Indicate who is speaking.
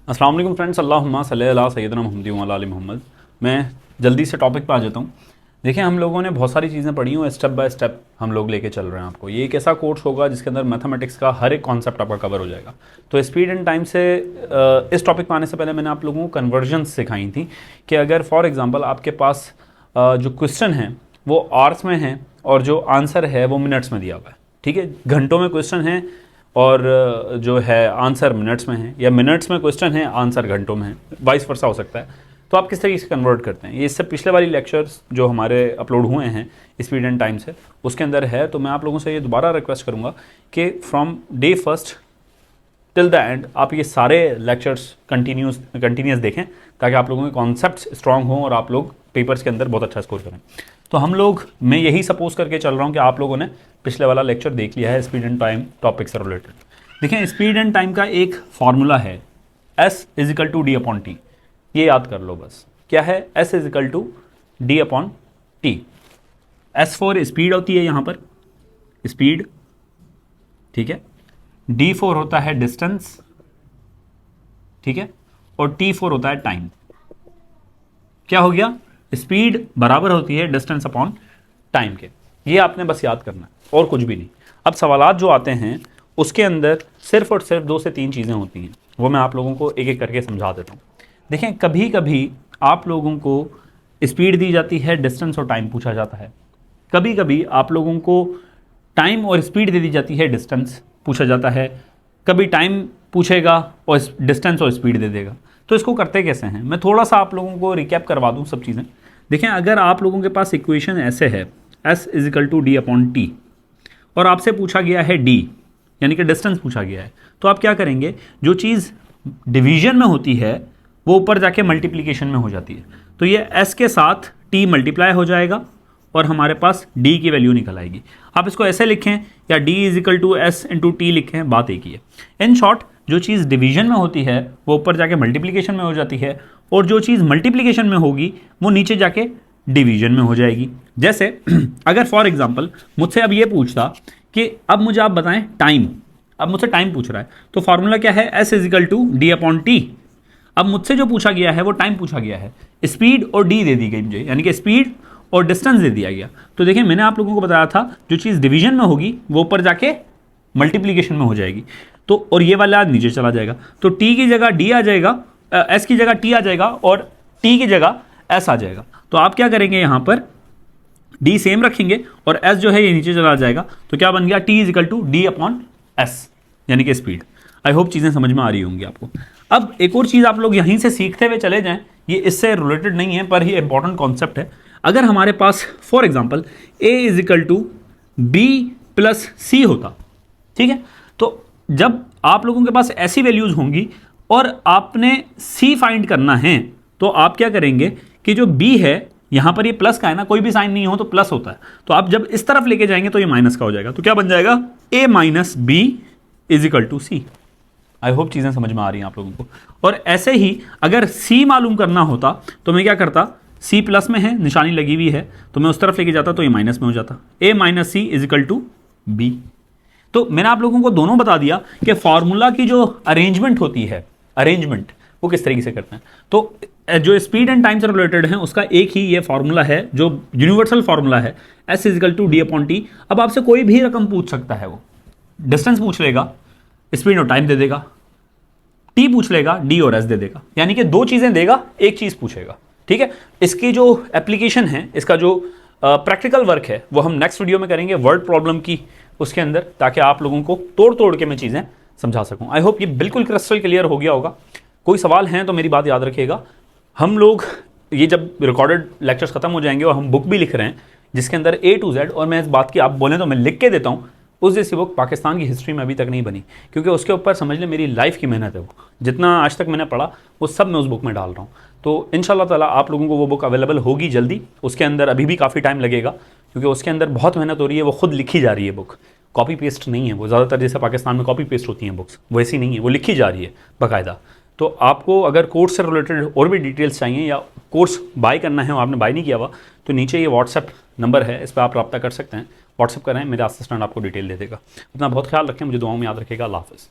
Speaker 1: अस्सलाम वालेकुम फ्रेंड्स, अल्लाहुम्मा सल्ली अला सय्यदना मुहम्मद व अला आलि मोहम्मद। मैं जल्दी से टॉपिक पे आ जाता हूँ। देखिए, हम लोगों ने बहुत सारी चीज़ें पढ़ी हुई, स्टेप बाय स्टेप हम लोग लेके चल रहे हैं आपको। ये एक ऐसा कोर्स होगा जिसके अंदर मैथमेटिक्स का हर एक कॉन्सेप्ट आपका कवर हो जाएगा। तो स्पीड एंड टाइम से इस टॉपिक पर आने से पहले मैंने आप लोगों को कन्वर्जन्स सिखाई थी कि अगर फॉर एग्ज़ाम्पल आपके पास जो क्वेश्चन है वो आवर्स में है और जो आंसर है वो मिनट्स में दिया हुआ है। ठीक है, घंटों में क्वेश्चन है और जो है आंसर मिनट्स में है, या मिनट्स में क्वेश्चन है आंसर घंटों में है, वाइस वर्सा हो सकता है। तो आप किस तरीके से कन्वर्ट करते हैं, ये इससे पिछले वाली लेक्चर्स जो हमारे अपलोड हुए हैं स्पीड एंड टाइम से उसके अंदर है। तो मैं आप लोगों से ये दोबारा रिक्वेस्ट करूँगा कि from day first till the end आप ये सारे लेक्चर्स कंटिन्यूस देखें, ताकि आप लोगों के कॉन्सेप्ट्स स्ट्रांग हों और आप लोग पेपर्स के अंदर बहुत अच्छा स्कोर करें। तो हम लोग, मैं यही सपोज करके चल रहा हूँ कि आप लोगों ने पिछले वाला लेक्चर देख लिया है स्पीड एंड टाइम टॉपिक से रिलेटेड। देखें, स्पीड एंड टाइम का एक फॉर्मूला है S equal to D upon T. ये याद कर लो बस, क्या है? S equal to D upon T. S for speed होती है यहाँ पर, स्पीड, ठीक है। D4 होता है डिस्टेंस, ठीक है, और T4 होता है टाइम। क्या हो गया? स्पीड बराबर होती है डिस्टेंस अपॉन टाइम के। ये आपने बस याद करना है और कुछ भी नहीं। अब सवालात जो आते हैं उसके अंदर सिर्फ और सिर्फ 2 से 3 चीज़ें होती हैं, वो मैं आप लोगों को एक एक करके समझा देता हूँ। देखें, कभी कभी आप लोगों को स्पीड दी जाती है, डिस्टेंस और टाइम पूछा जाता है। कभी कभी आप लोगों को टाइम और स्पीड दे दी जाती है, डिस्टेंस पूछा जाता है। कभी टाइम पूछेगा और डिस्टेंस और स्पीड दे देगा। तो इसको करते कैसे हैं, मैं थोड़ा सा आप लोगों को रिकैप करवा दूं सब चीज़ें। देखें, अगर आप लोगों के पास इक्वेशन ऐसे है S equal to D upon T और आपसे पूछा गया है D, यानी कि डिस्टेंस पूछा गया है, तो आप क्या करेंगे? जो चीज़ डिवीजन में होती है वो ऊपर जाके मल्टीप्लीकेशन में हो जाती है। तो ये S के साथ T मल्टीप्लाई हो जाएगा और हमारे पास D की वैल्यू निकल आएगी। आप इसको ऐसे लिखें या D equal to S into T लिखें, बात एक ही है। इन शॉर्ट, जो चीज़ डिवीजन में होती है वो ऊपर जाके मल्टीप्लिकेशन में हो जाती है, और जो चीज़ मल्टीप्लिकेशन में होगी वो नीचे जाके डिवीजन में हो जाएगी। जैसे अगर फॉर एग्जांपल मुझसे अब ये पूछता कि अब मुझे आप बताएं टाइम, अब मुझसे टाइम पूछ रहा है, तो फार्मूला क्या है? S equal to D upon T. अब मुझसे जो पूछा गया है वो टाइम पूछा गया है, स्पीड और D दे दी गई मुझे, यानी कि स्पीड और डिस्टेंस दे दिया गया। तो देखिए, मैंने आप लोगों को बताया था जो चीज़ डिवीजन में होगी वो ऊपर जाके मल्टीप्लिकेशन में हो जाएगी, तो और ये वाला नीचे चला जाएगा। तो T की जगह D आ जाएगा, S की जगह T आ जाएगा और T की जगह S आ जाएगा। तो आप क्या करेंगे, यहाँ पर D सेम रखेंगे और S जो है ये नीचे चला जाएगा। तो क्या बन गया? T equal to D upon S, यानी कि स्पीड। आई होप चीज़ें समझ में आ रही होंगी आपको। अब एक और चीज़ आप लोग यहीं से सीखते हुए चले जाएं, ये इससे रिलेटेड नहीं है पर ये इंपॉर्टेंट कॉन्सेप्ट है। अगर हमारे पास for example A is equal to B plus C होता, ठीक है, तो जब आप लोगों के पास ऐसी वैल्यूज होंगी और आपने C फाइंड करना है, तो आप क्या करेंगे कि जो B है, यहां पर ये प्लस का है ना, कोई भी साइन नहीं हो तो प्लस होता है, तो आप जब इस तरफ लेके जाएंगे तो ये माइनस का हो जाएगा। तो क्या बन जाएगा? A minus B equal to C। I hope चीज़ें समझ में आ रही हैं आप लोगों को। और ऐसे ही अगर C मालूम करना होता तो मैं क्या करता? C प्लस में है, निशानी लगी हुई है, तो मैं उस तरफ लेके जाता तो ये माइनस में हो जाता। A minus C equal to B। तो मैंने आप लोगों को दोनों बता दिया कि फॉर्मूला की जो अरेंजमेंट होती है, अरेंजमेंट वो किस तरीके से करते हैं। तो जो स्पीड एंड टाइम से रिलेटेड है उसका एक ही ये फॉर्मूला है जो यूनिवर्सल फॉर्मूला है, S equal to D upon T. अब आपसे कोई भी रकम पूछ सकता है, वो डिस्टेंस पूछ लेगा, स्पीड और टाइम दे देगा, T पूछ लेगा, D और S दे देगा, यानी कि 2 चीज़ें देगा, एक चीज़ पूछेगा। ठीक है, इसकी जो एप्लीकेशन है, इसका जो प्रैक्टिकल वर्क है वो हम नेक्स्ट वीडियो में करेंगे वर्ड प्रॉब्लम की उसके अंदर, ताकि आप लोगों को तोड़ तोड़ के मैं चीज़ें समझा सकूं। आई होप ये बिल्कुल क्रिस्टल क्लियर हो गया होगा। कोई सवाल हैं तो मेरी बात याद रखिएगा। हम लोग ये जब रिकॉर्डेड लेक्चर्स खत्म हो जाएंगे और हम बुक भी लिख रहे हैं जिसके अंदर A to Z, और मैं इस बात की आप बोलें तो मैं लिख के देता हूँ, उस जैसी बुक पाकिस्तान की हिस्ट्री में अभी तक नहीं बनी, क्योंकि उसके ऊपर समझ लें मेरी लाइफ की मेहनत है। वो जितना आज तक मैंने पढ़ा वो सब मैं उस बुक में डाल रहा हूँ। तो इंशाल्लाह ताला आप लोगों को वो बुक अवेलेबल होगी जल्दी। उसके अंदर अभी भी काफ़ी टाइम लगेगा क्योंकि उसके अंदर बहुत मेहनत हो रही है। वो खुद लिखी जा रही है बुक, कॉपी पेस्ट नहीं है वो। ज़्यादातर जैसे पाकिस्तान में कॉपी पेस्ट होती हैं बुक्स, वैसी नहीं है, वो लिखी जा रही है बाकायदा। तो आपको अगर कोर्स से रिलेटेड और भी डिटेल्स चाहिए या कोर्स बाय करना है और आपने बाय नहीं किया हुआ, तो नीचे ये व्हाट्सएप नंबर है, इस पर आप रब्ता कर सकते हैं। व्हाट्सएप करें, मेरा असिस्टेंट आपको डिटेल दे देगा। अपना बहुत ख्याल रखें, मुझे दुआओं में याद रखेगा। अल्लाह हाफ़िज़।